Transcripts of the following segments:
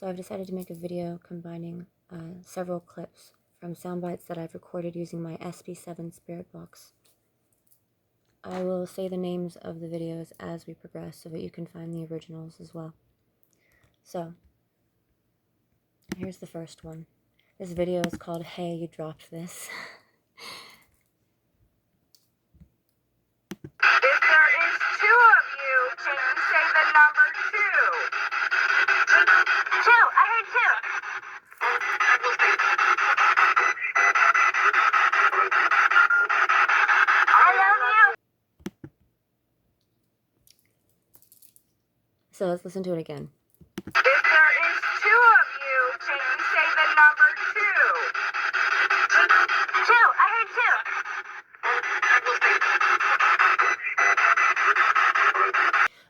So I've decided to make a video combining several clips from sound bites that I've recorded using my SP7 spirit box. I will say the names of the videos as we progress so that you can find the originals as well. So, here's the first one. This video is called Hey, You Dropped This. If there is two of you, can you say the number two? Two. I heard two. I love you. So let's listen to it again. If there is two of you, can you say the number two? Two. I heard two.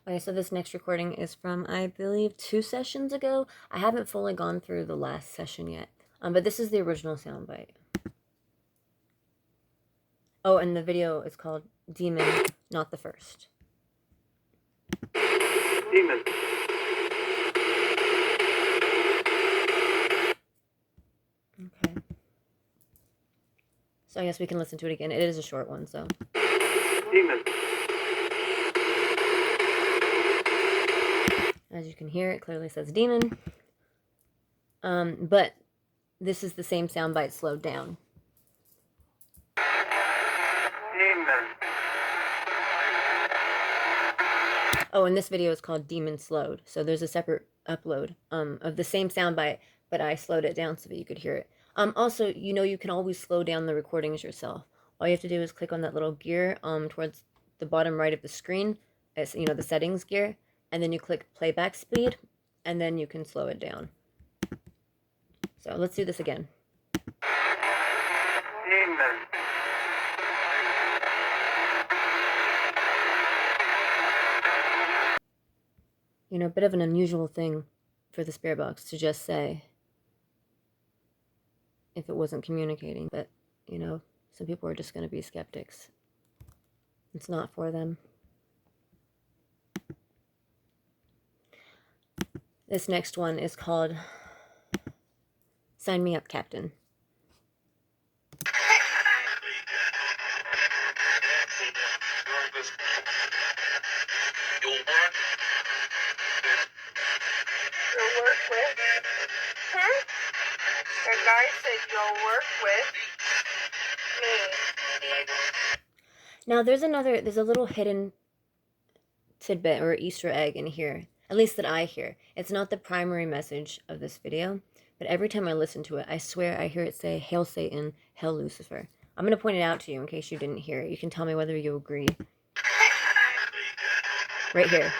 Okay, so this next recording is from, I believe, 2 sessions ago. I haven't fully gone through the last session yet, but this is the original soundbite. Oh, and the video is called Demon, not the first. Demon. Okay. So I guess we can listen to it again. It is a short one, so. Demon. As you can hear, it clearly says demon. But this is the same soundbite slowed down. Demon. Oh, and this video is called Demon Slowed. So there's a separate upload of the same soundbite, but I slowed it down so that you could hear it. Also, you know, you can always slow down the recordings yourself. All you have to do is click on that little gear towards the bottom right of the screen. It's, you know, the settings gear. And then you click playback speed, and then you can slow it down. So let's do this again. Demon. You know, a bit of an unusual thing for the spirit box to just say if it wasn't communicating. But, you know, some people are just going to be skeptics. It's not for them. This next one is called Sign Me Up, Captain. You'll work with? The guy said you'll work with me. Now, there's a little hidden tidbit or Easter egg in here, at least that I hear. It's not the primary message of this video, but every time I listen to it, I swear I hear it say, Hail Satan, Hail Lucifer. I'm going to point it out to you in case you didn't hear it. You can tell me whether you agree. Right here.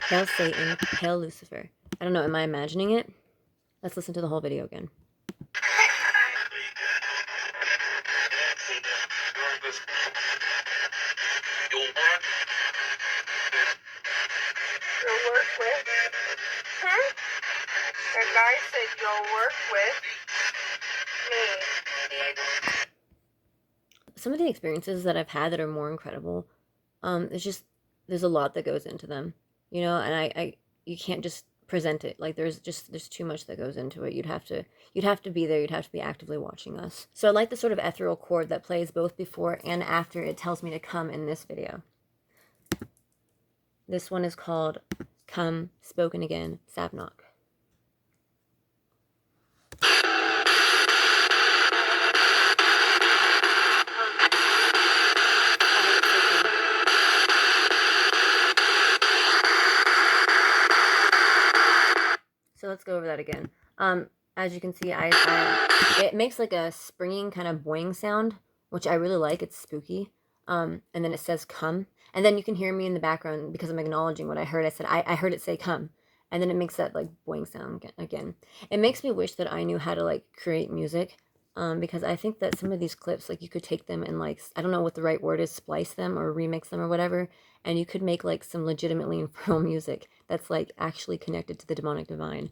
Hail Satan, Hail Lucifer. I don't know, am I imagining it? Let's listen to the whole video again. You'll work with? The guy said you'll work with me. Some of the experiences that I've had that are more incredible, there's a lot that goes into them, you know, and you can't just present it. Like there's too much that goes into it. You'd have to be there. You'd have to be actively watching us. So I like the sort of ethereal chord that plays both before and after it tells me to come in this video. This one is called Come, Spoken Again, Sabnock. So let's go over that again. As you can see, it makes like a springing kind of boing sound, which I really like. It's spooky. And then it says come. And then you can hear me in the background because I'm acknowledging what I heard. I said, I heard it say come. And then it makes that like boing sound again. It makes me wish that I knew how to like create music. Because I think that some of these clips, like you could take them and like, I don't know what the right word is, splice them or remix them or whatever. And you could make like some legitimately infernal music that's like actually connected to the demonic divine.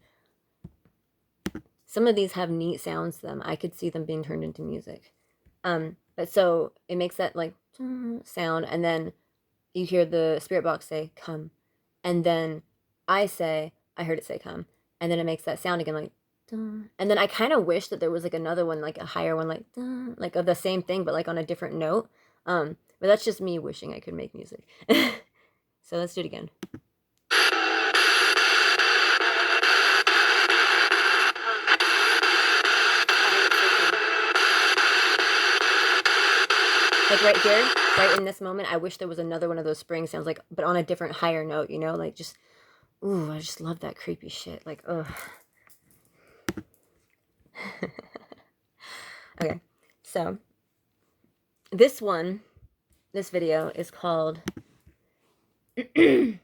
Some of these have neat sounds to them. I could see them being turned into music. But so it makes that like sound, and then you hear the spirit box say, come. And then I say, I heard it say come, and then it makes that sound again, like, dun. And then I kind of wish that there was like another one, like a higher one, like, dun, like of the same thing, but like on a different note. But that's just me wishing I could make music. So let's do it again. Like right here, right in this moment, I wish there was another one of those spring sounds, like, but on a different higher note, you know, like just, ooh, I just love that creepy shit. Like, ugh. Okay, so this video is called You're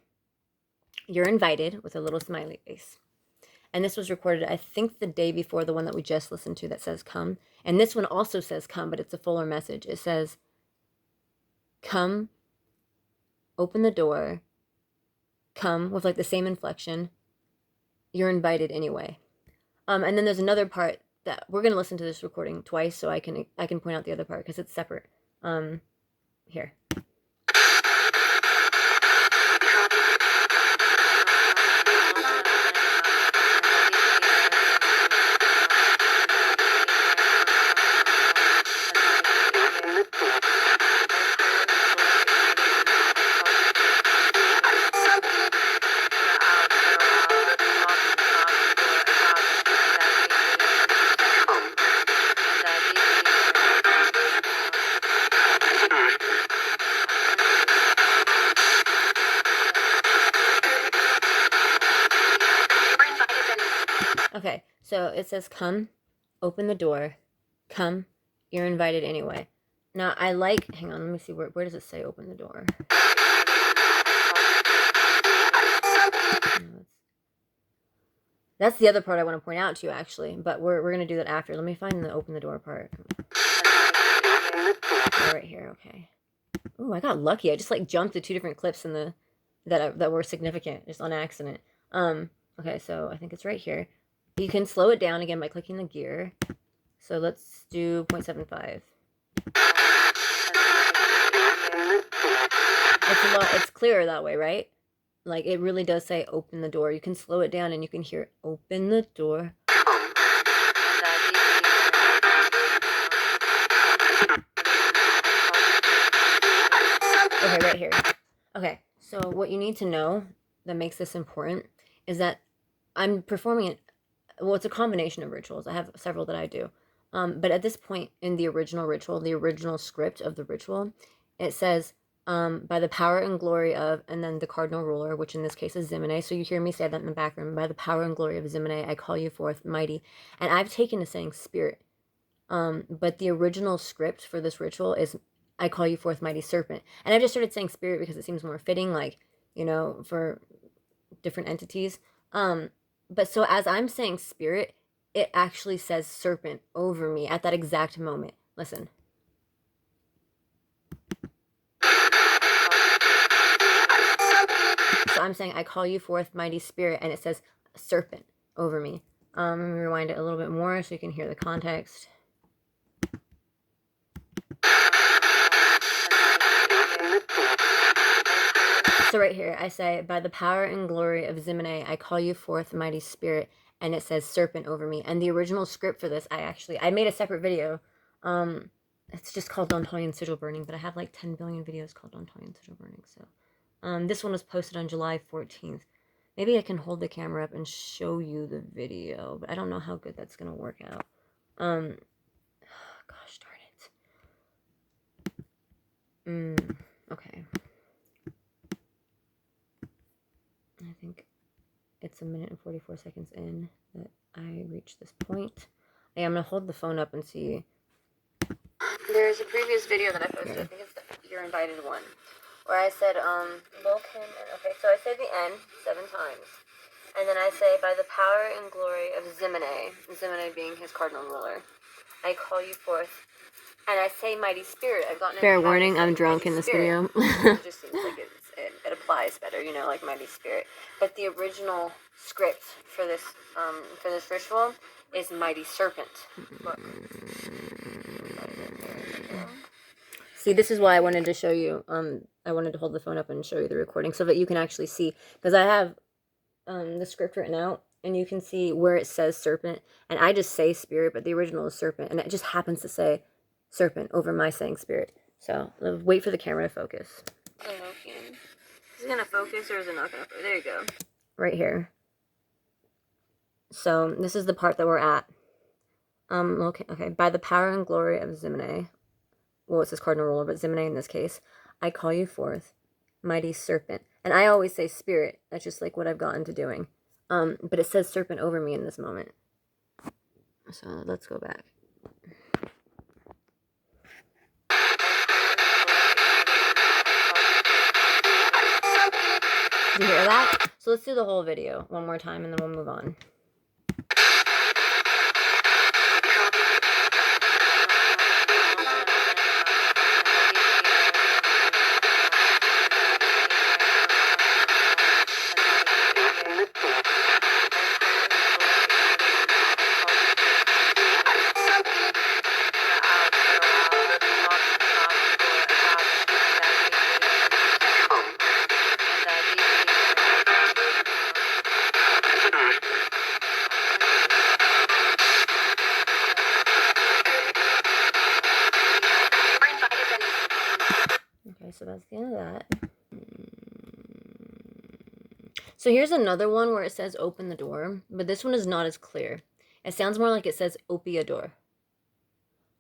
Invited, with a little smiley face. And this was recorded, I think, the day before the one that we just listened to that says come. And this one also says come, but it's a fuller message. It says, come, open the door, come, with like the same inflection. You're invited anyway. And then there's another part that we're going to listen to this recording twice, so I can point out the other part because it's separate. Here. Okay, so it says come, open the door, come, you're invited anyway. Now I like, hang on, let me see, where does it say open the door? That's the other part I want to point out to you, actually, but we're going to do that after. Let me find the open the door part. Right here, okay. Ooh, I got lucky. I just like jumped to two different clips in the that were significant, just on accident. Okay, so I think it's right here. You can slow it down again by clicking the gear. So let's do 0.75. It's clearer that way, right? Like, it really does say open the door. You can slow it down and you can hear open the door. Okay, right here. Okay, so what you need to know that makes this important is that I'm performing it. Well, it's a combination of rituals. I have several that I do. But at this point in the original ritual, the original script of the ritual, it says, by the power and glory of, and then the cardinal ruler, which in this case is Zimene. So you hear me say that in the background. By the power and glory of Zimene, I call you forth, mighty. And I've taken to saying spirit. But the original script for this ritual is, I call you forth, mighty serpent. And I just started saying spirit because it seems more fitting, like, you know, for different entities. But so as I'm saying spirit, it actually says serpent over me at that exact moment. Listen. So I'm saying, I call you forth, mighty spirit, and it says serpent over me. Let me rewind it a little bit more so you can hear the context. So right here, I say, by the power and glory of Zimene, I call you forth, mighty spirit, and it says serpent over me. And the original script for this, I made a separate video. It's just called Dontonian Sigil Burning, but I have like 10 billion videos called Dontonian Sigil Burning. So this one was posted on July 14th. Maybe I can hold the camera up and show you the video, but I don't know how good that's going to work out. Gosh darn it. Okay. I think it's 1 minute and 44 seconds in that I reached this point. Yeah, I'm going to hold the phone up and see. There's a previous video that I posted, I think it's the You're Invited one, where I said, Vulcan, okay, so I say the N 7 times, and then I say, by the power and glory of Zimene, Zimene being his cardinal ruler, I call you forth, and I say mighty spirit. I've gotten fair warning, I'm drunk in this video. It just seems like it applies better, you know, like mighty spirit. But the original script for this ritual is mighty serpent. Look. See, this is why I wanted to show you. I wanted to hold the phone up and show you the recording so that you can actually see, because I have the script written out, and you can see where it says serpent, and I just say spirit, but the original is serpent, and it just happens to say serpent over my saying spirit. So wait for the camera to focus. Is it gonna focus or is it not gonna focus? There you go. Right here. So this is the part that we're at. Okay. By the power and glory of Zimene, well, it says cardinal ruler, but Zimene in this case, I call you forth, mighty serpent. And I always say spirit. That's just like what I've gotten to doing. But it says serpent over me in this moment. So let's go back. Did you hear that? So let's do the whole video one more time and then we'll move on. Okay, so that's the end of that. So here's another one where it says open the door, but this one is not as clear. It sounds more like it says opia door.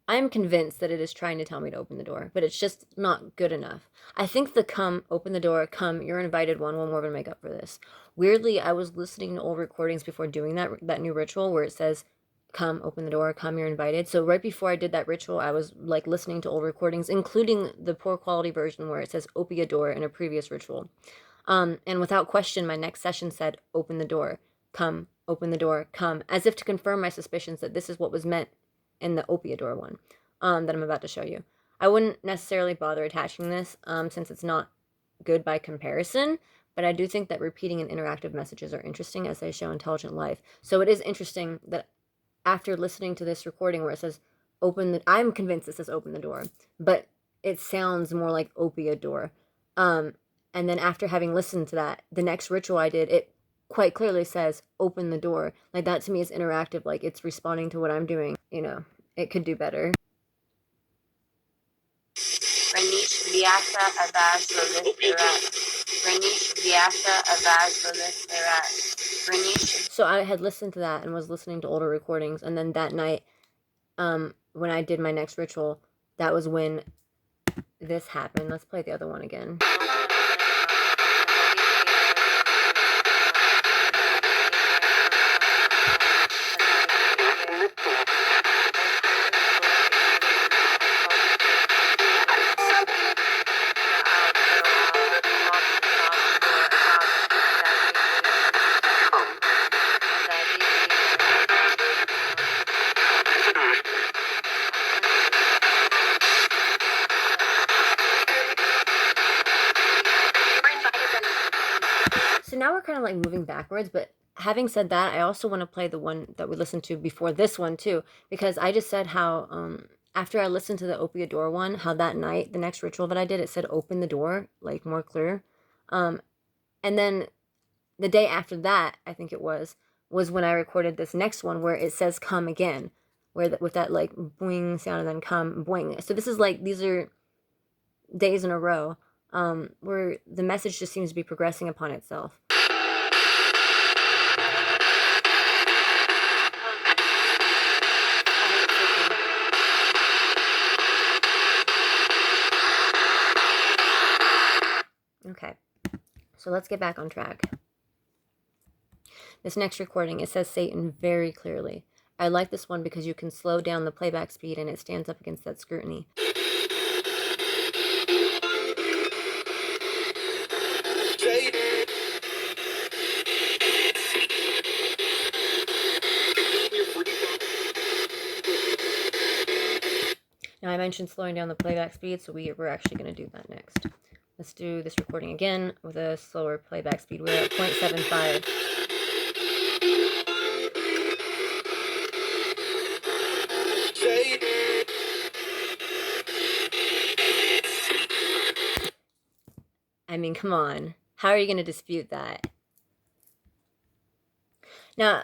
I'm convinced that it is trying to tell me to open the door, but it's just not good enough. I think the come, open the door, come, you're invited one will more than make up for this. Weirdly, I was listening to old recordings before doing that new ritual where it says come, open the door, come, you're invited. So right before I did that ritual, I was like listening to old recordings, including the poor quality version where it says opia door in a previous ritual. And without question, my next session said, open the door, come, open the door, come, as if to confirm my suspicions that this is what was meant in the opia door one that I'm about to show you. I wouldn't necessarily bother attaching this since it's not good by comparison, but I do think that repeating and interactive messages are interesting as they show intelligent life. So it is interesting that after listening to this recording where it says, I'm convinced it says open the door, but it sounds more like opia door. And then after having listened to that, the next ritual I did, it quite clearly says, open the door. Like, that to me is interactive, like, it's responding to what I'm doing. You know, it could do better. So I had listened to that and was listening to older recordings, and then that night, when I did my next ritual, that was when this happened. Let's play the other one again. So now we're kind of like moving backwards, but having said that, I also want to play the one that we listened to before this one too, because I just said how after I listened to the opia door one, how that night, the next ritual that I did, it said open the door, like more clear. And then the day after that, I think it was when I recorded this next one where it says come again, where with that like boing sound and then come boing. So this is like, these are days in a row where the message just seems to be progressing upon itself. Okay, so let's get back on track. This next recording, it says Satan very clearly. I like this one because you can slow down the playback speed and it stands up against that scrutiny. Now I mentioned slowing down the playback speed, so we're actually going to do that next. Let's do this recording again with a slower playback speed. We're at 0.75. I mean, come on. How are you going to dispute that? Now,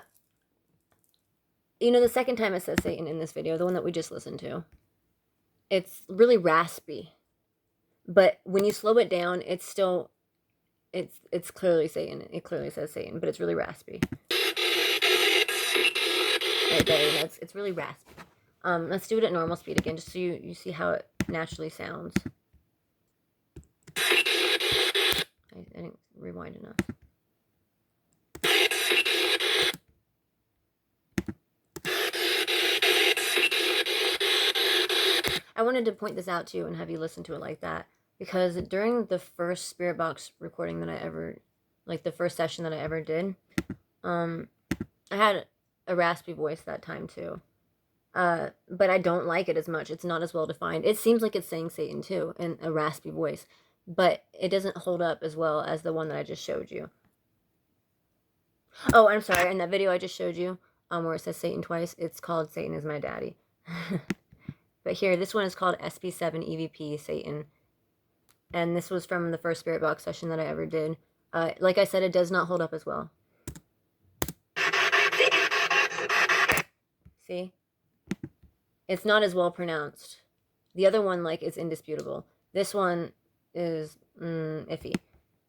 you know, the second time it says Satan in this video, the one that we just listened to, it's really raspy. But when you slow it down, it's still, it's clearly Satan. It clearly says Satan, but it's really raspy. Right there, it's really raspy. Let's do it at normal speed again, just so you see how it naturally sounds. I didn't rewind enough. I wanted to point this out to you and have you listen to it like that, because during the first Spirit Box recording that I ever, like the first session that I ever did, I had a raspy voice that time too. But I don't like it as much. It's not as well defined. It seems like it's saying Satan too in a raspy voice, but it doesn't hold up as well as the one that I just showed you. Oh, I'm sorry. In that video I just showed you, where it says Satan twice, it's called Satan is my daddy. But here, this one is called SP7 EVP Satan. And this was from the first Spirit Box session that I ever did. Like I said, it does not hold up as well. See? It's not as well pronounced. The other one, like, is indisputable. This one is iffy.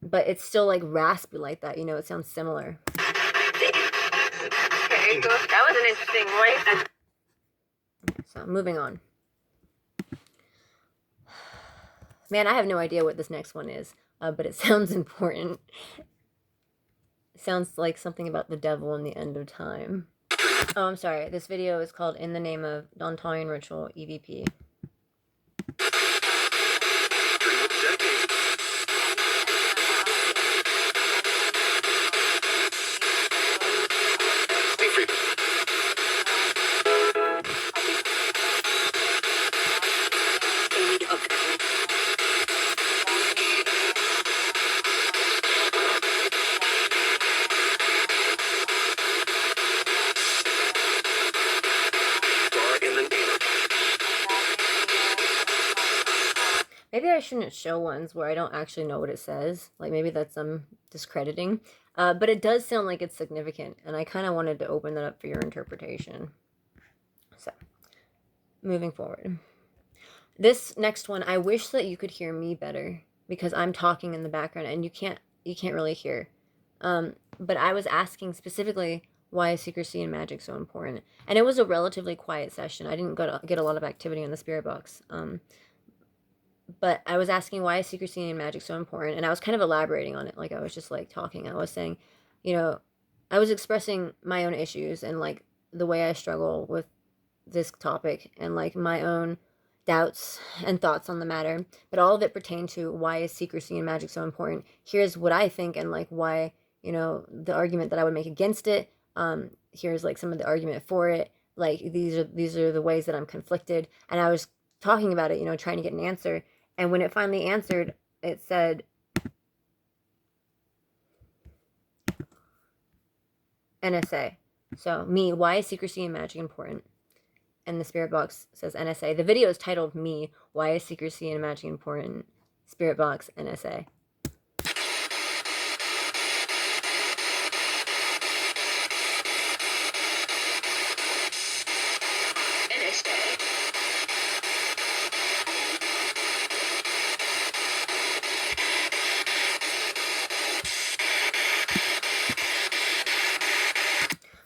But it's still, like, raspy like that. You know, it sounds similar. Okay, so that was an interesting voice. So, moving on. Man, I have no idea what this next one is, but it sounds important. It sounds like something about the devil and the end of time. Oh, I'm sorry. This video is called In the Name of Dontalian Ritual EVP. Maybe I shouldn't show ones where I don't actually know what it says. Like, maybe that's discrediting. But it does sound like it's significant, and I kind of wanted to open that up for your interpretation. So, moving forward. This next one, I wish that you could hear me better, because I'm talking in the background, and you can't really hear. But I was asking specifically, why is secrecy and magic so important? And it was a relatively quiet session. I didn't get a lot of activity in the Spirit Box. But I was asking, why is secrecy and magic so important? And I was kind of elaborating on it. Like, I was just, like, talking. I was saying, you know, I was expressing my own issues and, like, the way I struggle with this topic and, like, my own doubts and thoughts on the matter. But all of it pertained to, why is secrecy and magic so important? Here's what I think, and, like, why, you know, the argument that I would make against it. Here's, like, some of the argument for it. Like, these are the ways that I'm conflicted. And I was talking about it, you know, trying to get an answer. And when it finally answered, it said, NSA. So, me, why is secrecy and magic important? And the Spirit Box says NSA. The video is titled Me, why is secrecy and magic important? Spirit Box, NSA.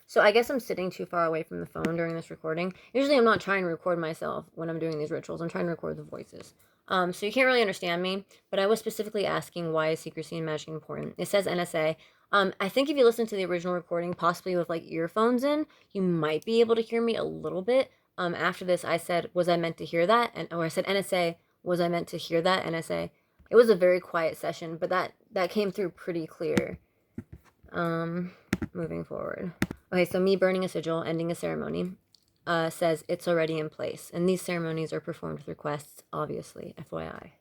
So I guess I'm sitting too far away from the phone during this recording. Usually I'm not trying to record myself when I'm doing these rituals. I'm trying to record the voices. So you can't really understand me, but I was specifically asking, why is secrecy and magic important? It says NSA. I think if you listen to the original recording, possibly with, like, earphones in, you might be able to hear me a little bit. After this, I said, was I meant to hear that? Or I said NSA, was I meant to hear that? NSA. It was a very quiet session, but that came through pretty clear. Moving forward. Okay, so me burning a sigil, ending a ceremony, says it's already in place. And these ceremonies are performed with requests, obviously, FYI.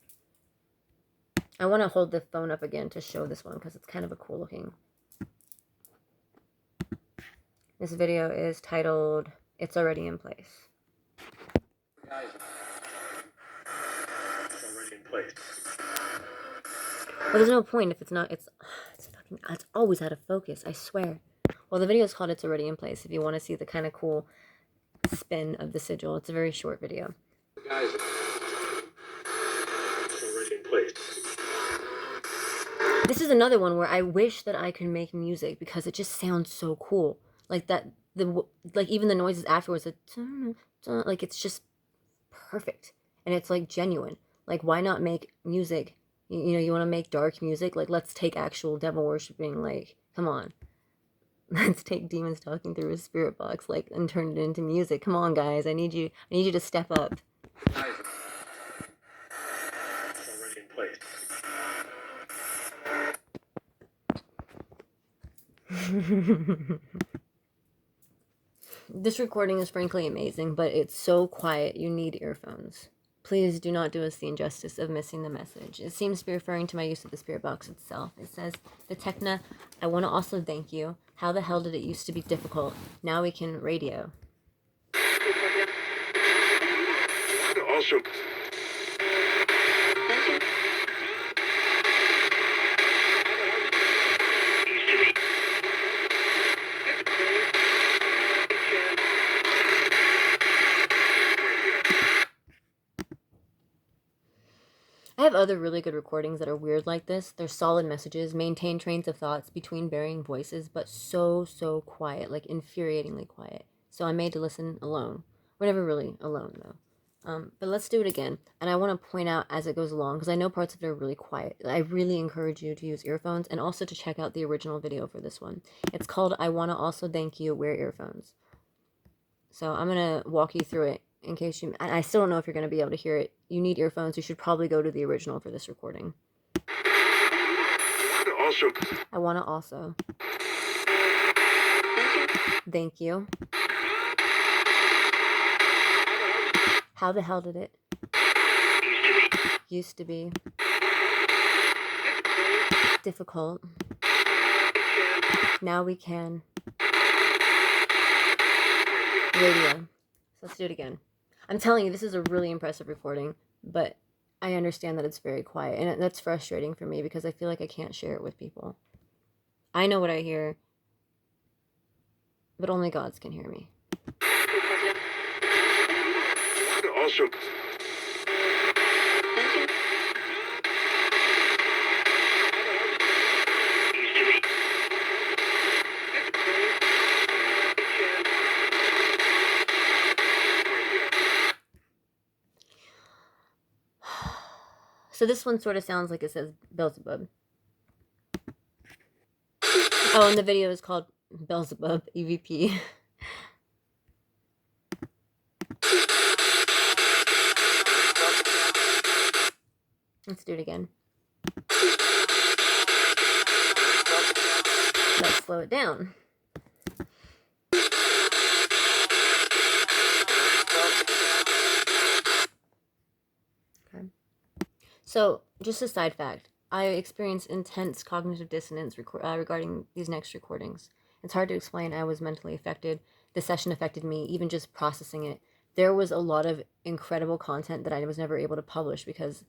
I want to hold the phone up again to show this one, because it's kind of a cool looking. This video is titled, It's Already in Place. It's already in place. Well, there's no point if it's not, it's always out of focus, I swear. Well, the video is called It's Already in Place if you want to see the kind of cool spin of the sigil. It's a very short video. Guys, it's already in place. This is another one where I wish that I could make music because it just sounds so cool. Like that, like even the noises afterwards, like it's just perfect and it's like genuine. Like why not make music? You know, you want to make dark music? Like let's take actual devil worshipping. Like come on, let's take demons talking through a spirit box, like and turn it into music. Come on, guys, I need you. I need you to step up. Guys, it's already in place. This recording is frankly amazing, but it's so quiet you need earphones. Please do not do us the injustice of missing the message. It seems to be referring to my use of the spirit box itself. It says, the Techna, I want to also thank you. How the hell did it used to be difficult? Now we can radio. Also, I have other really good recordings that are weird like this. They're solid messages, maintain trains of thoughts between varying voices, but so quiet, like infuriatingly quiet. So I made to listen alone. We're never really alone though. But let's do it again. And I want to point out as it goes along, because I know parts of it are really quiet. I really encourage you to use earphones and also to check out the original video for this one. It's called I Want to Also Thank You, Wear Earphones. So I'm going to walk you through it in case you... I still don't know if you're going to be able to hear it. You need earphones. You should probably go to the original for this recording. also, I want to also... Thank you. How the hell did it? Used to be. Difficult. Now we can. Radio. So let's do it again. I'm telling you, this is a really impressive recording, but I understand that it's very quiet, and that's frustrating for me because I feel like I can't share it with people. I know what I hear, but only gods can hear me. also, So this one sort of sounds like it says Beelzebub. Oh, and the video is called Beelzebub EVP. Let's do it again. Let's slow it down. Okay. So, just a side fact. I experience intense cognitive dissonance regarding these next recordings. It's hard to explain. I was mentally affected. The session affected me, even just processing it. There was a lot of incredible content that I was never able to publish because,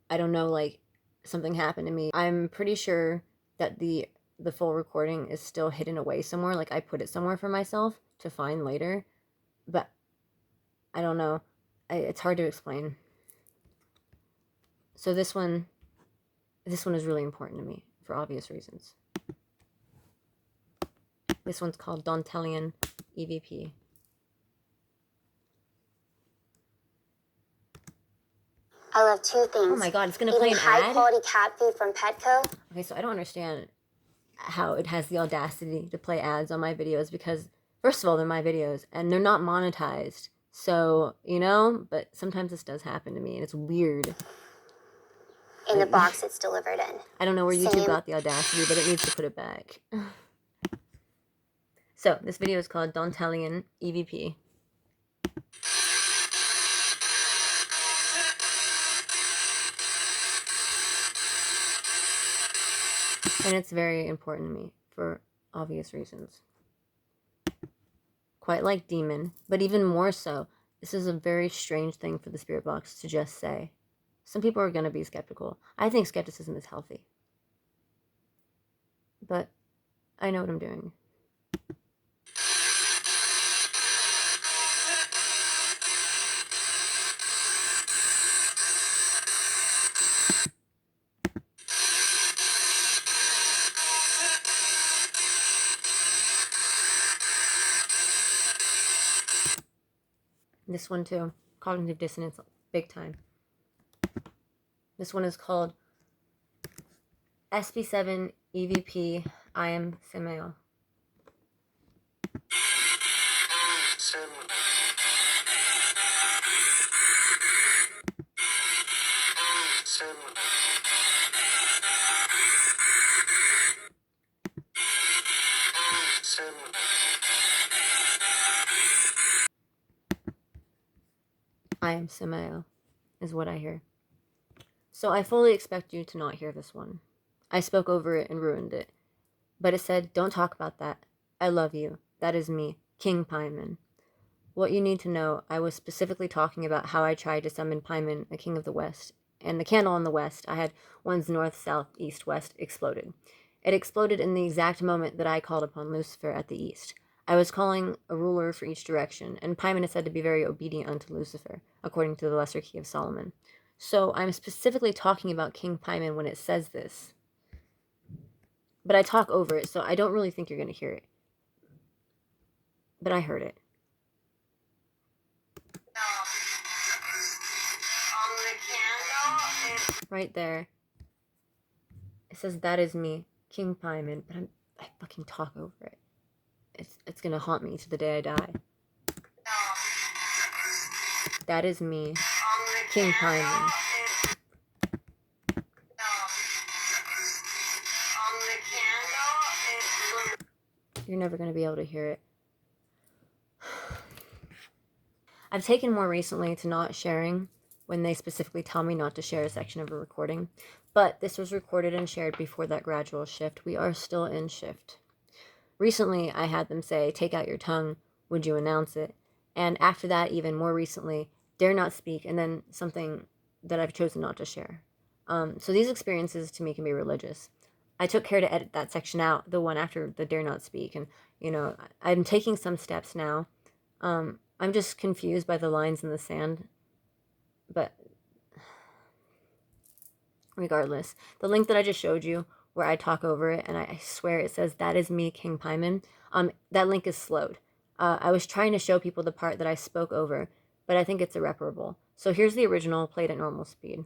I don't know, like, something happened to me. I'm pretty sure that the full recording is still hidden away somewhere. Like, I put it somewhere for myself to find later. But, I don't know. It's hard to explain. So this one is really important to me for obvious reasons. This one's called Dantelian EVP. I love two things. Oh my god, it's gonna play an ad? high-quality cat food from Petco. Okay, so I don't understand how it has the audacity to play ads on my videos because, first of all, they're my videos and they're not monetized. So, you know, but sometimes this does happen to me and it's weird. In the box it's delivered in. I don't know where YouTube got the audacity, but it needs to put it back. So, this video is called Dantelian EVP. And it's very important to me for obvious reasons. Quite like demon, but even more so, this is a very strange thing for the spirit box to just say. Some people are going to be skeptical. I think skepticism is healthy. But I know what I'm doing. This one too. Cognitive dissonance, big time. This one is called SB7 EVP. I am Samael. I am Samael, is what I hear. So I fully expect you to not hear this one. I spoke over it and ruined it. But it said, don't talk about that. I love you. That is me, King Paimon. What you need to know, I was specifically talking about how I tried to summon Paimon, a king of the West. And the candle on the west, I had one's north, south, east, west, exploded. It exploded in the exact moment that I called upon Lucifer at the east. I was calling a ruler for each direction, and Paimon is said to be very obedient unto Lucifer, according to the Lesser Key of Solomon. So I'm specifically talking about King Paimon when it says this. But I talk over it, so I don't really think you're going to hear it. But I heard it. Right there. It says, that is me, King Paimon, but I fucking talk over it. It's gonna haunt me to the day I die. That is me, King Paimon. You're never gonna be able to hear it. I've taken more recently to not sharing when they specifically tell me not to share a section of a recording, but this was recorded and shared before that gradual shift. We are still in shift. Recently, I had them say, take out your tongue, would you announce it? And after that, even more recently, dare not speak, and then something that I've chosen not to share. So these experiences to me can be religious. I took care to edit that section out, the one after the dare not speak, and, you know, I'm taking some steps now. I'm just confused by the lines in the sand, but regardless, the link that I just showed you, where I talk over it, and I swear it says, that is me, King Paimon, that link is slowed. I was trying to show people the part that I spoke over, but I think it's irreparable. So here's the original, played at normal speed.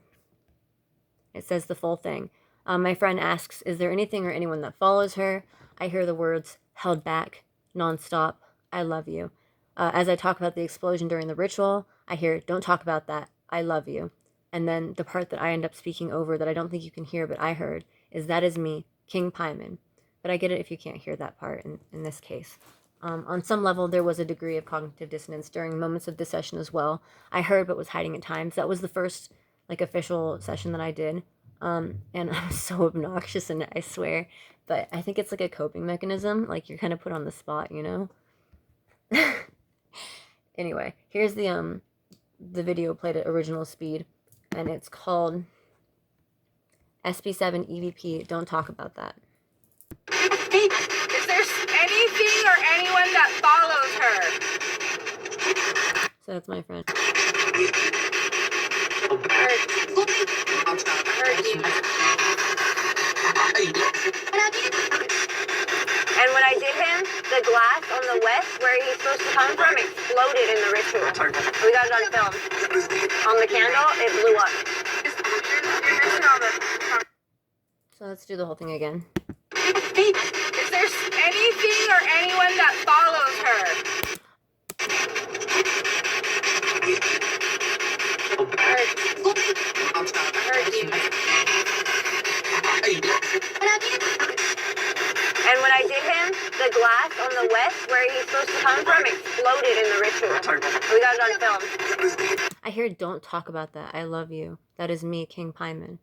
It says the full thing. My friend asks, is there anything or anyone that follows her? I hear the words, held back, nonstop, I love you. As I talk about the explosion during the ritual, I hear, don't talk about that, I love you. And then the part that I end up speaking over that I don't think you can hear, but I heard, is that is me, King Paimon. But I get it if you can't hear that part in this case. On some level, there was a degree of cognitive dissonance during moments of this session as well. I heard but was hiding at times. That was the first official session that I did. And I'm so obnoxious in it, I swear. But I think it's like a coping mechanism. Like, you're kind of put on the spot, you know? Anyway, here's the video played at original speed. And it's called SB7 EVP. Don't talk about that. Is there anything or anyone that follows her? So that's my friend. And when I did him, the glass on the west, where he's supposed to come from, exploded in the ritual. We got it on film. On the candle, it blew up. So let's do the whole thing again. Is there anything or anyone that follows her? And when I did him, the glass on the west, where he's supposed to come from, exploded in the ritual. We got it on film. I hear, don't talk about that. I love you. That is me, King Paimon.